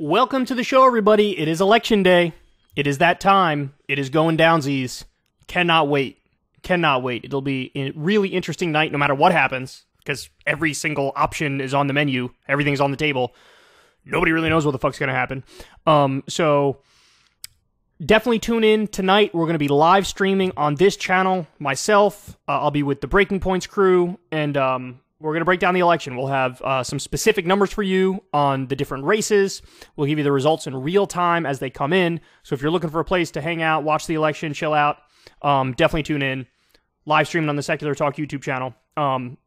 Welcome to the show, everybody. It is election day. It is that time. It is going downsies. Cannot wait. Cannot wait. It'll be a really interesting night no matter what happens, because every single option is on the menu. Everything's on the table. Nobody really knows what the fuck's going to happen. So definitely tune in tonight. We're going to be live streaming on this channel. Myself, I'll be with the Breaking Points crew, and we're going to break down the election. We'll have some specific numbers for you on the different races. We'll give you the results in real time as they come in. So if you're looking for a place to hang out, watch the election, chill out, definitely tune in. Live streaming on the Secular Talk YouTube channel. I'm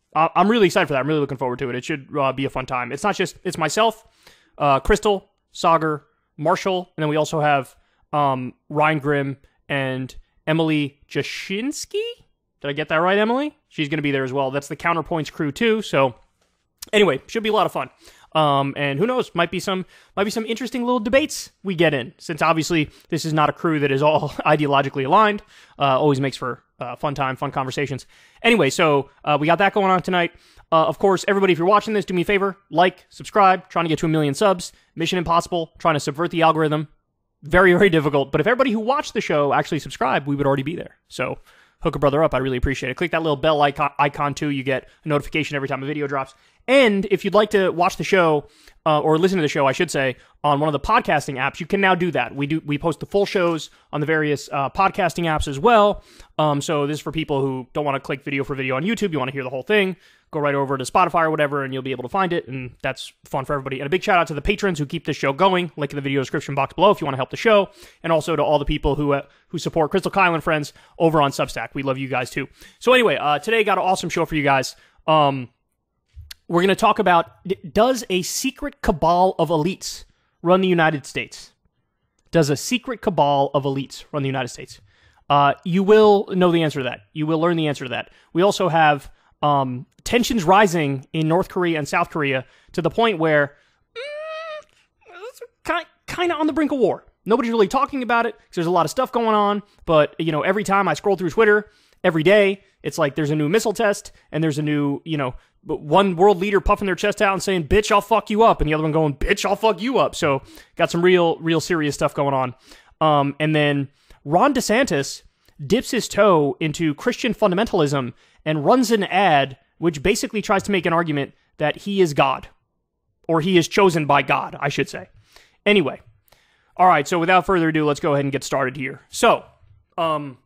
really excited for that. I'm really looking forward to it. It should be a fun time. It's not just, it's myself, Crystal, Sagar, Marshall, and then we also have Ryan Grimm and Emily Jashinsky. Did I get that right, Emily? She's going to be there as well. That's the Counterpoints crew too. So anyway, should be a lot of fun. And who knows, might be some interesting little debates we get in, since obviously this is not a crew that is all ideologically aligned. Always makes for fun time, fun conversations. Anyway, so we got that going on tonight. Of course, everybody, if you're watching this, do me a favor, like, subscribe, trying to get to 1 million subs. Mission impossible, trying to subvert the algorithm. Very, very difficult. But if everybody who watched the show actually subscribed, we would already be there. So hook a brother up. I really appreciate it. Click that little bell icon too. You get a notification every time a video drops. And if you'd like to watch the show, or listen to the show, I should say, on one of the podcasting apps, you can now do that. We post the full shows on the various podcasting apps as well. So this is for people who don't want to click video for video on YouTube. You want to hear the whole thing. Go right over to Spotify or whatever, and you'll be able to find it. And that's fun for everybody. And a big shout out to the patrons who keep this show going. Link in the video description box below if you want to help the show. And also to all the people who support Crystal, Kyle, and friends over on Substack. We love you guys too. So anyway, today got an awesome show for you guys. We're going to talk about, does a secret cabal of elites run the United States? Does a secret cabal of elites run the United States? You will know the answer to that. You will learn the answer to that. We also have tensions rising in North Korea and South Korea to the point where kind of on the brink of war. Nobody's really talking about it because there's a lot of stuff going on. But, you know, every time I scroll through Twitter, every day, it's like there's a new missile test and there's a new, one world leader puffing their chest out and saying, bitch, I'll fuck you up. And the other one going, bitch, I'll fuck you up. So got some real serious stuff going on. And then Ron DeSantis dips his toe into Christian fundamentalism and runs an ad which basically tries to make an argument that he is God. Or he is chosen by God, I should say. Anyway. All right, so without further ado, let's go ahead and get started here. So, I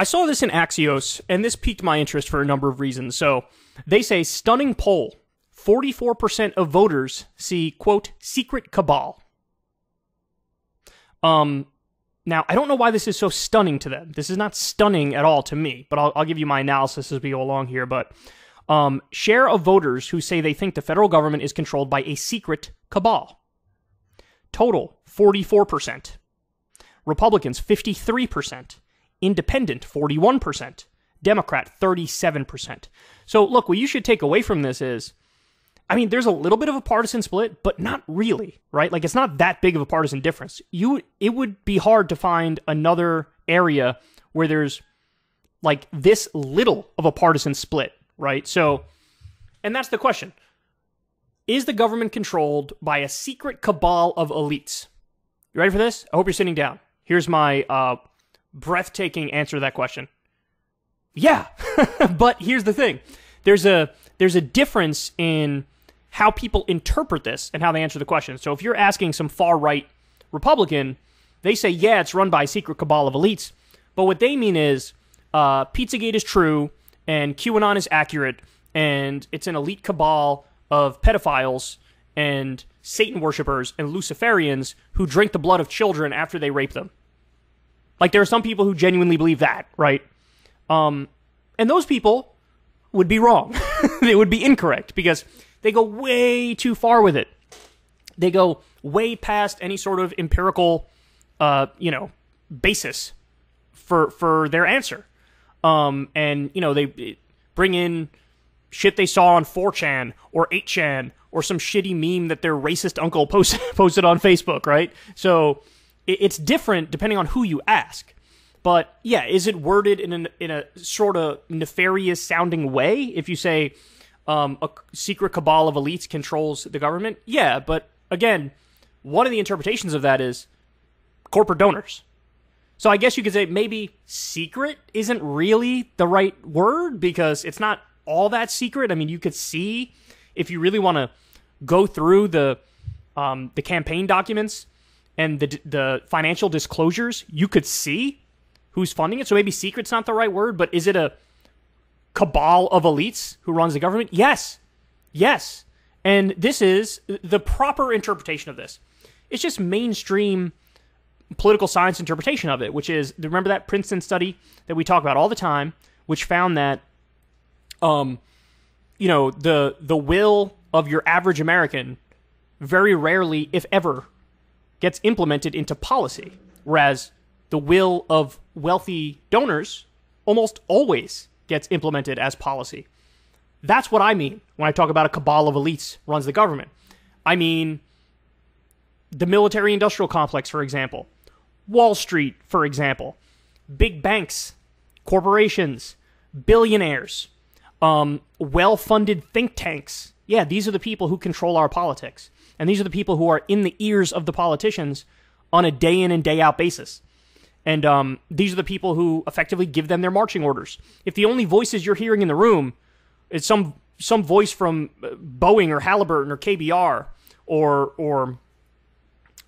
saw this in Axios, and this piqued my interest for a number of reasons. So, they say, stunning poll, 44% of voters see, quote, secret cabal. Now, I don't know why this is so stunning to them. This is not stunning at all to me, but I'll give you my analysis as we go along here. But share of voters who say they think the federal government is controlled by a secret cabal. Total, 44%. Republicans, 53%. Independent, 41%. Democrat, 37%. So, look, what you should take away from this is, I mean, there's a little bit of a partisan split, but not really, right? Like, it's not that big of a partisan difference. It would be hard to find another area where there's, like, this little of a partisan split, right? So, and that's the question. Is the government controlled by a secret cabal of elites? You ready for this? I hope you're sitting down. Here's my breathtaking answer to that question. Yeah, but here's the thing. There's a difference in how people interpret this and how they answer the question. So if you're asking some far-right Republican, they say, yeah, it's run by a secret cabal of elites. But what they mean is Pizzagate is true and QAnon is accurate and it's an elite cabal of pedophiles and Satan worshippers and Luciferians who drink the blood of children after they rape them. Like, there are some people who genuinely believe that, right? And those people would be wrong. They would be incorrect because they go way too far with it. They go way past any sort of empirical, basis for their answer. And, they bring in shit they saw on 4chan or 8chan or some shitty meme that their racist uncle posted on Facebook, right? So it's different depending on who you ask. But yeah, is it worded in a sort of nefarious sounding way? If you say a secret cabal of elites controls the government, yeah. But again, one of the interpretations of that is corporate donors. So I guess you could say maybe secret isn't really the right word, because it's not all that secret. I mean, you could see, if you really want to go through the campaign documents and the financial disclosures, you could see who's funding it. So maybe secret's not the right word, but is it a cabal of elites who runs the government? Yes. Yes. And this is the proper interpretation of this. It's just mainstream political science interpretation of it, which is, remember that Princeton study that we talk about all the time, which found that, the will of your average American very rarely, if ever, gets implemented into policy, whereas the will of wealthy donors almost always gets implemented as policy. That's what I mean when I talk about a cabal of elites runs the government. I mean the military-industrial complex, for example. Wall Street, for example. Big banks, corporations, billionaires, well-funded think tanks. Yeah, these are the people who control our politics. And these are the people who are in the ears of the politicians on a day-in and day-out basis. And these are the people who effectively give them their marching orders. If the only voices you're hearing in the room is some voice from Boeing or Halliburton or KBR or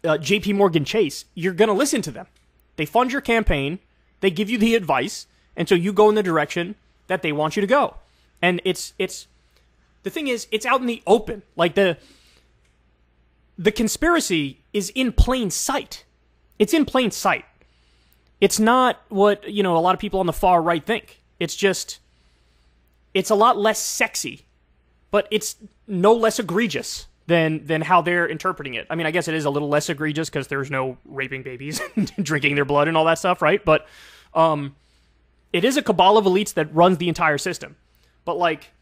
JP Morgan Chase, you're going to listen to them. They fund your campaign, they give you the advice, and so you go in the direction that they want you to go. And it's the thing is, it's out in the open. Like the conspiracy is in plain sight. It's in plain sight. It's not what, a lot of people on the far right think. It's just, it's a lot less sexy, but it's no less egregious than how they're interpreting it. I mean, I guess it is a little less egregious because there's no raping babies and drinking their blood and all that stuff, right? But it is a cabal of elites that runs the entire system. But, like,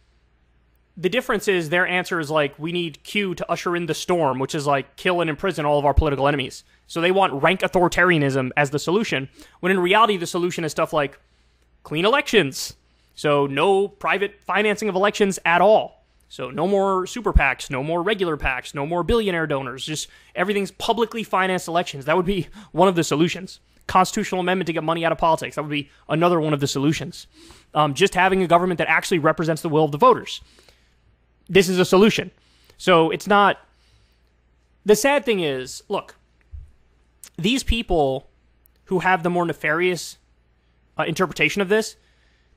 the difference is their answer is, like, we need Q to usher in the storm, which is, like, kill and imprison all of our political enemies. So they want rank authoritarianism as the solution, when in reality the solution is stuff like clean elections. So no private financing of elections at all. So no more super PACs, no more regular PACs, no more billionaire donors. Just everything's publicly financed elections. That would be one of the solutions. Constitutional amendment to get money out of politics. That would be another one of the solutions. Just having a government that actually represents the will of the voters. This is a solution. So it's not... The sad thing is, look, these people who have the more nefarious interpretation of this,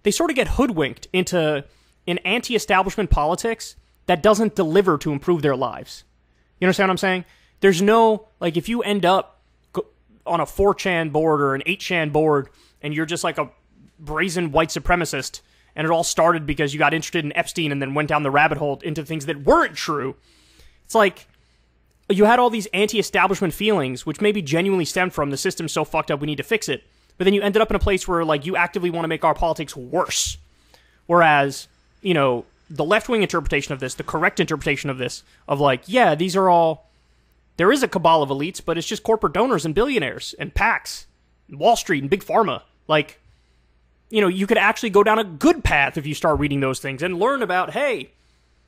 they sort of get hoodwinked into an anti-establishment politics that doesn't deliver to improve their lives. You understand what I'm saying? There's no, like, if you end up on a 4chan board or an 8chan board and you're just like a brazen white supremacist and it all started because you got interested in Epstein and then went down the rabbit hole into things that weren't true, it's like you had all these anti-establishment feelings, which maybe genuinely stemmed from the system's so fucked up we need to fix it. But then you ended up in a place where, like, you actively want to make our politics worse. Whereas, the left-wing interpretation of this, the correct interpretation of this, of like, yeah, these are all... There is a cabal of elites, but it's just corporate donors and billionaires and PACs, and Wall Street and Big Pharma. Like, you could actually go down a good path if you start reading those things and learn about, hey,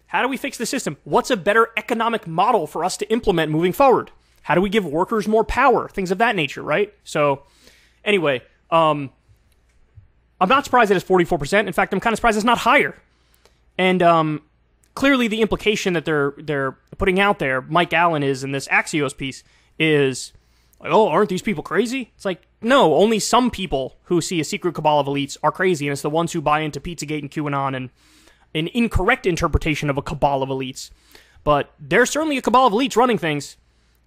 how do we fix the system? What's a better economic model for us to implement moving forward? How do we give workers more power? Things of that nature, right? So, anyway, I'm not surprised that it's 44%. In fact, I'm kind of surprised it's not higher. And clearly the implication that they're putting out there, Mike Allen is in this Axios piece, is like, oh, aren't these people crazy? It's like, no, only some people who see a secret cabal of elites are crazy, and it's the ones who buy into Pizzagate and QAnon and an incorrect interpretation of a cabal of elites. But there's certainly a cabal of elites running things,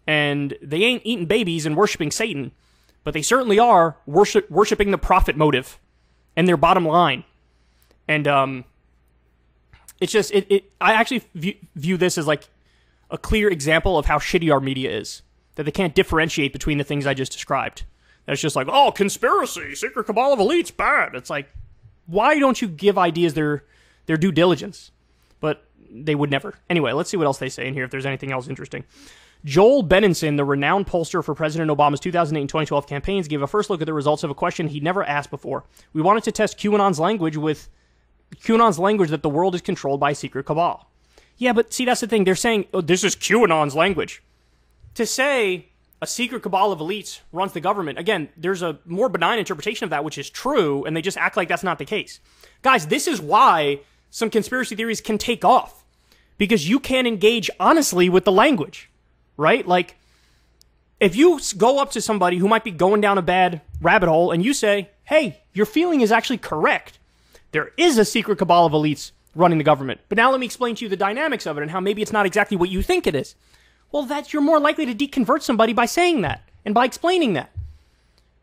and they ain't eating babies and worshiping Satan, but they certainly are worshiping the profit motive and their bottom line. And it's just, I actually view this as like a clear example of how shitty our media is, that they can't differentiate between the things I just described. That's just like, oh, conspiracy, secret cabal of elites, bad. It's like, why don't you give ideas their due diligence? But they would never. Anyway, let's see what else they say in here, if there's anything else interesting. Joel Benenson, the renowned pollster for President Obama's 2008 and 2012 campaigns, gave a first look at the results of a question he'd never asked before. We wanted to test QAnon's language that the world is controlled by a secret cabal. Yeah, but see, that's the thing. They're saying, oh, this is QAnon's language. to say a secret cabal of elites runs the government, again, there's a more benign interpretation of that, which is true, and they just act like that's not the case. Guys, this is why some conspiracy theories can take off, because you can engage honestly with the language, right? Like, if you go up to somebody who might be going down a bad rabbit hole and you say, hey, your feeling is actually correct. There is a secret cabal of elites running the government. But now let me explain to you the dynamics of it and how maybe it's not exactly what you think it is. Well, you're more likely to deconvert somebody by saying that and by explaining that.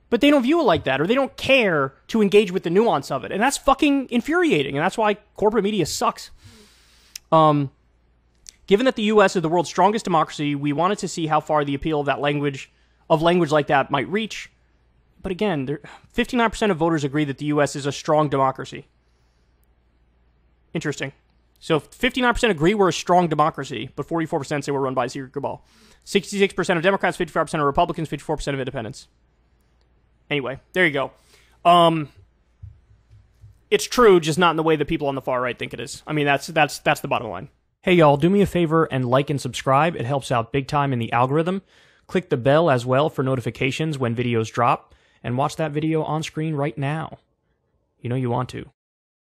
But they don't view it like that, or they don't care to engage with the nuance of it. And that's fucking infuriating. And that's why corporate media sucks. Given that the U.S. is the world's strongest democracy, we wanted to see how far the appeal of language like that might reach. But again, 59% of voters agree that the U.S. is a strong democracy. Interesting. So 59% agree we're a strong democracy, but 44% say we're run by a secret cabal. 66% of Democrats, 55% of Republicans, 54% of independents. Anyway, there you go. It's true, just not in the way that people on the far right think it is. I mean, that's the bottom line. Hey y'all, do me a favor and like and subscribe. It helps out big time in the algorithm. Click the bell as well for notifications when videos drop, and watch that video on screen right now. You know you want to.